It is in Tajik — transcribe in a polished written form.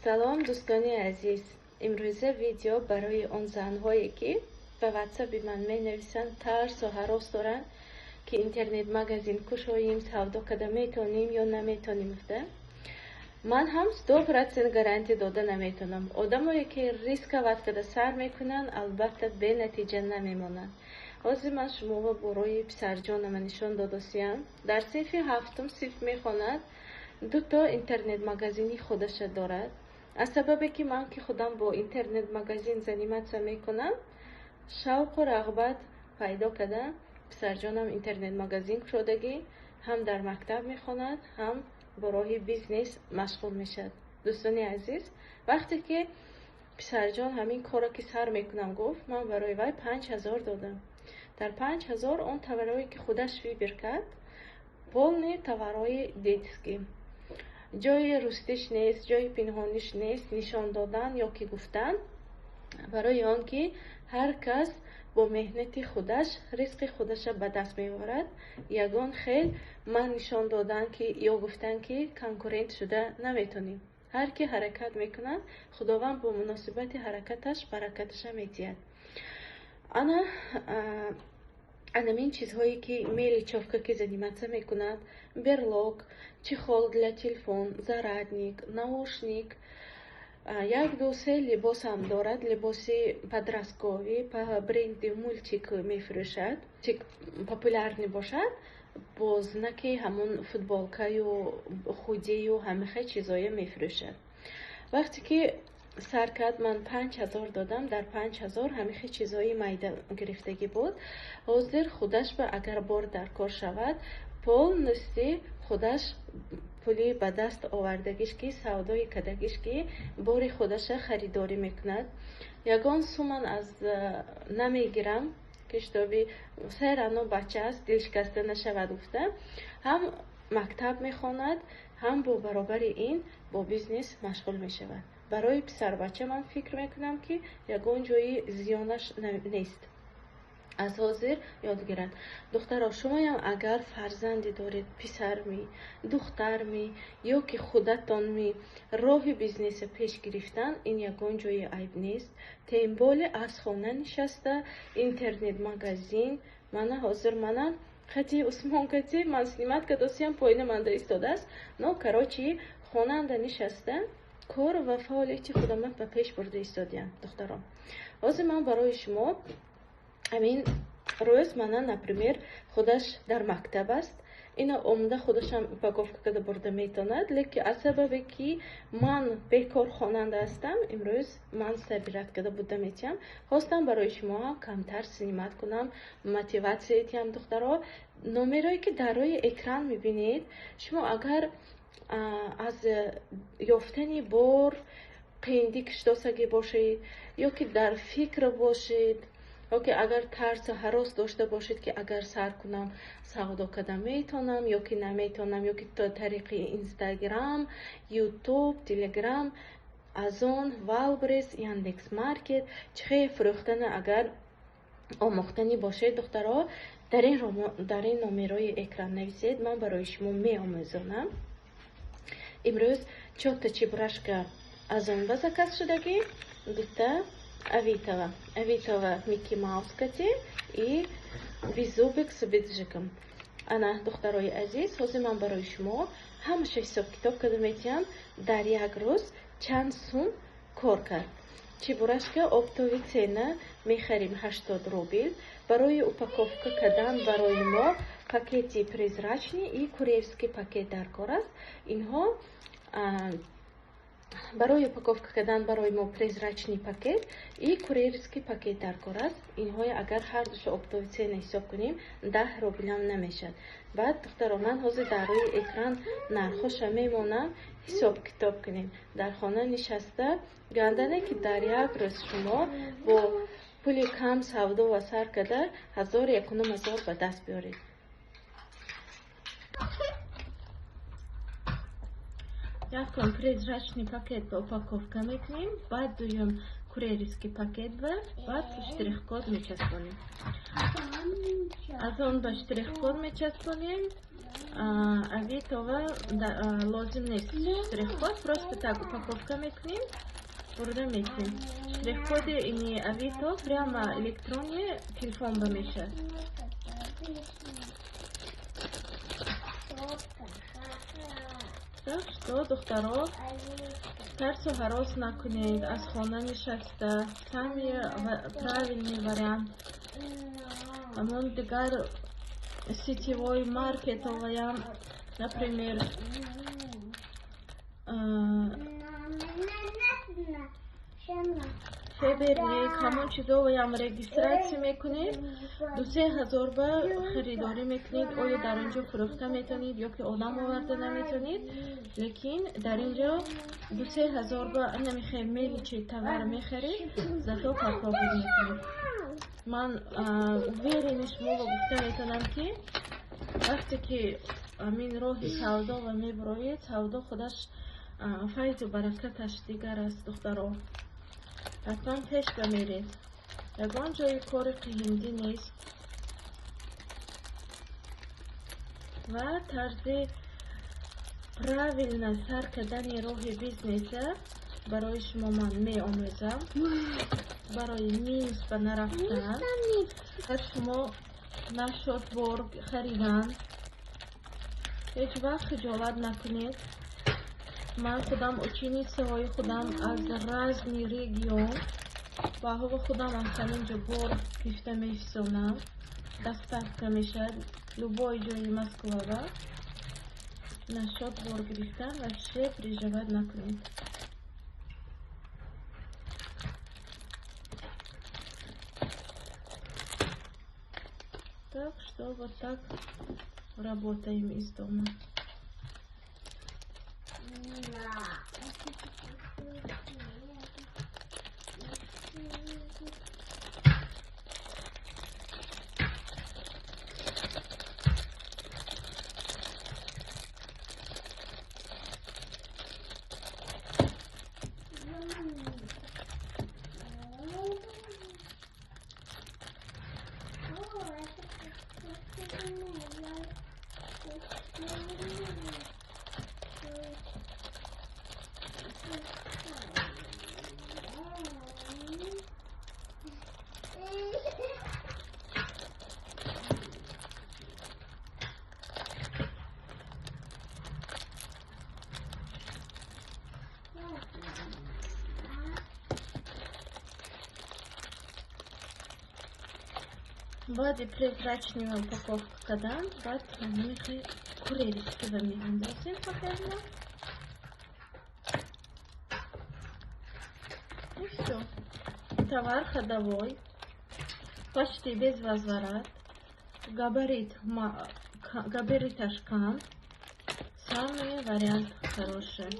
салом дӯстони азиз. Имрӯза видео барои он занҳое ки ба ватсаби ман менависанд, тарсу ҳарос доранд ки интернет магазин кушоем, савдо када метонем ё наметонем гуфта. Ман ҳам 100% гарантӣ дода наметонам. Одамое ки рисковат када сар мекунанд, албатта бенатиҷа намемонанд. ҳозир ман шуморо борои писарҷонама нишон додасиям. Дар синфи 7 синф мехонад, 2 интернет магазини худаша дорад. аз сабабе ки ман ки худам бо интернет магазин заниматсия мекунам, шавқу рағбат пайдо када писарҷонам интернет магазин кушодагӣ, ҳам дар мактаб мехонад, ҳам бо роҳи бизнес машғул мешавад. дӯстони азиз, вақте ки писарҷон ҳамин коро ки сар мекунам гуфт, ман барои вай 5000 додам. дар 5000 он товарое ки худаш вибир кард, полни товарои детский. ҷои рустиш нест, ҷои пинҳониш нест, нишон додан ё ки гуфтан, барои он ки ҳар кас бо меҳнати худаш ризқи худаша ба даст меорад. ягон хел ман нишон додан ки ё гуфтан ки конкурент шуда наметонем. ҳар ки ҳаракат мекунад, худованд бо муносибати ҳаракаташ баракаташа метиҳад. анамин чизҳое ки меличовка ки заниматсия мекунад, берлок, чехол для телефон, зарадник, наушник, 1-2-3 либосам дорад. либоси подростковӣ по бренди мультик мефурӯшад, популярный бошад, бо знаки ҳамон футболкаю худию ҳамихе чизое мефурӯшад. вақте ки сар кард, ман 5000 додам. дар 5000 ҳамихе чизҳои майда гирифтагӣ буд. ҳозир худаш ба агар бор дар кор шавад, полностью худаш пули ба даст овардагиш ки савдои кадагиш ки бори худаша харидорӣ мекунад. ягон суман аз намегирам ки штоби сайрано бача аст, дилшикаста нашавад гуфта. ҳам мактаб мехонад, ҳам бо баробари ин бо бизнес машғул мешавад. барои писарбача ман фикр мекунам ки ягон ҷои зиёнаш нест. аз ҳозир ёд гирад. духтаро, шумоям агар фарзанде доред, писарми, духтарми ё ки худатонми роҳи бизнеса пеш гирифтан, ин ягон ҷои айб нест. темболе аз хона нишаста интернет магазин, мана ҳозир мана хати усмон кати ман снимат кадосиям поина манда истодааст, но короче хонанда нишаста кор ва фаъолияти худамон ба пеш бурда истодиям. духтаро, ҳозир ман барои шумо амин рӯз мана например худаш дар мактаб аст, ина омада худашам упаковка када бурда метонад, лекин аз сабабе ки ман бекор хонанда ҳастам, имрӯз ман сабират када буда метиҳам. хостам барои шумо камтар снимат кунам, мотиватсия диҳам. духтаро, номерое ки дар рӯи экран мебинед, шумо агар аз ёфтани бор қиндӣ киштосагӣ бошед ё ки дар фикр бошед, ё ки агар тарсу ҳарос дошта бошед ки агар сар кунам савдо када метонам ё ки наметонам, ё ки то тариқи инстаграм, ютуб, телеграм, азон, валбрес, яндекс.Маркет чихе фурӯхтана агар омӯхтанӣ бошед, духтаро, дар ин номерои экран нависед. ман барои шумо меомӯзонам. имрӯз 4 чебурашка аз он ба заказ шудагӣ, 2 Авитова Микки Маус кати и Беззубик с беджиком. ана духтарои азиз, ҳозир ман барои шумо ҳамаша ҳисоб китоб када метиҳам дар як рӯз чанд сум кор кард. чебурашка оптови цена мехарим 80 рубл. барои упаковка кадан барои мо пакети прозрачный и курьерский пакет даркор аст. инҳо барои упаковка кадан барои мо прозрачный пакет и курьерский пакет даркор аст. инҳо агар ҳар душа оптови цена ҳисоб кунем 10 рублям намешад. баъд духтаро, ман ҳозир дар рӯи экран нархоша мемонам, ҳисоб китоб кунем. дар хона нишаста гандане ки дар як рӯз шумо бо пули кам савдо ва сар када 1000 ба даст биёред. Яком прозрачный пакет по упаковка мекунем, баъд дуюм курьерский пакет баъд штрих-код мечаспонем. аз он ба штрих-код мечаспонем, Авитова лозим нест штрих-код, просто так упаковка мекунем, бурда метим. Штрих-коди ини Авито прямо электронне телефонга мешад. Так что, духтаров, тарсу ҳарос накунед, аз хона нишаста, самый правильный вариант. Амон дигар сетевой маркетовая, например, феберлик, ҳамон чизоваям регистрация мекунед, 2-3 ба харидорӣ мекунед, оё дар инҷо фурӯхта метавонед ё ки одам оварда наметавонед, лекин дар инҷо 2-3 ба намехоҳед меличед товар мехаред, зато пардохт мекунед. Ман уверени шуморо гуфта метавонам ки вақте ки амин роҳи савдо ва мебароед, савдо худаш файзу баракаташ дигар аст, духтаро. ҳатман пеш бамеред. Ягон ҷои кори қиёмдӣ нест. Ва тарзи правилна сар кардани роҳи бизнеса барои шумо ман меомӯзам. Барои Минск нарафтан, агар шумо нашод бор харидан, ҳеҷ вақт хиҷолат накунед. Ман худам ученицаҳои худам аз разни регион ба ҳова худам аз ҳаминҷо бор гирифта мефисонам. Доставка мешавад любой ҷои Москвава. Нашод бор гирифтан вообще переживать накунед. Так что вот так работаем из дома. Баъди презрачная упаковка кадан, баъд намехи курелистива меандозем фақат. И всё. Товар ходовой, почти без возврат, габариташ кам, самый вариант хороший.